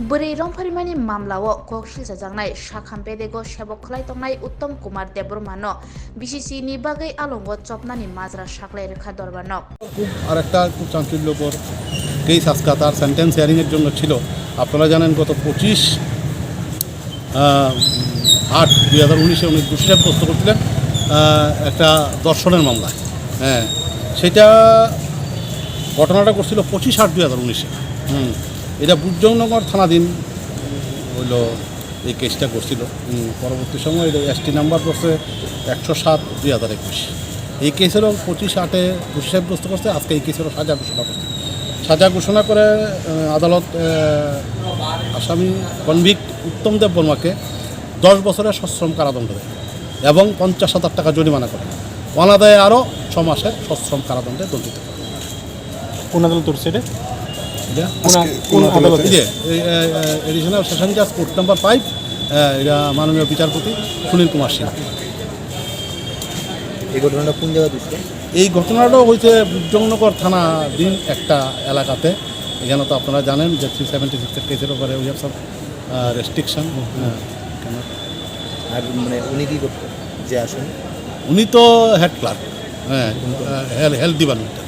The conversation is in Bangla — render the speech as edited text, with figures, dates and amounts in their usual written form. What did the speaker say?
Buri Romfarimani Mamlao, Kokshisa Zangai, Shakam Pedego, Shabok Klaitongai, Uttom Kumar Deburmano, BCC Nibagai Alongo, Chopnani Mazra Shakle Kadorbano. আর একটা খুব চাঞ্চল্যকর কেস আজকে তার সেন্টেন্স হিয়ারিংয়ের জন্য ছিল। আপনারা জানেন গত 25/8/2019 উনি দোষী সাব্যস্ত করছিলেন একটা দর্শনের মামলায়। হ্যাঁ, সেটা ঘটনাটা করছিল 25/8/2019। এটা বুদ্ধনগর থানাধীন হইল এই কেসটা করছিল। পরবর্তী সময় এটা এসটি নাম্বার পড়ছে 107/2021। এই কেসেরও 25/8 দোষী সাব্যস্ত করছে। আজকে এই কেসেরও সাজা ঘোষণা করছে। সাজা ঘোষণা করে আদালত আসামি কনভিক্ট উত্তম দেব বর্মাকে 10 বছরের সশ্রম কারাদণ্ড দেয় এবং 50,000 টাকা জরিমানা করে। অনাদায়ে আরও 6 মাসের সশ্রম কারাদণ্ডে দণ্ডিত করে। কোন আদালত করছে এটা? এডিশনাল সেশন জাজ কোর্ট নাম্বার 5, এটা মাননীয় বিচারপতি সুনীল কুমার সিনহা। এই ঘটনাটা কোন জায়গায় দিচ্ছে? এই ঘটনাটাও হয়েছে বুদ্ধনগর থানাধীন একটা এলাকাতে। এখানে তো আপনারা জানেন যে 376 কেসের উপরে উই হ্যাভ সাম রেস্ট্রিকশন। আর মানে উনি কি করতেন যে আসেন? উনি তো হেড ক্লার্ক, হেলথ ডিপার্টমেন্টের।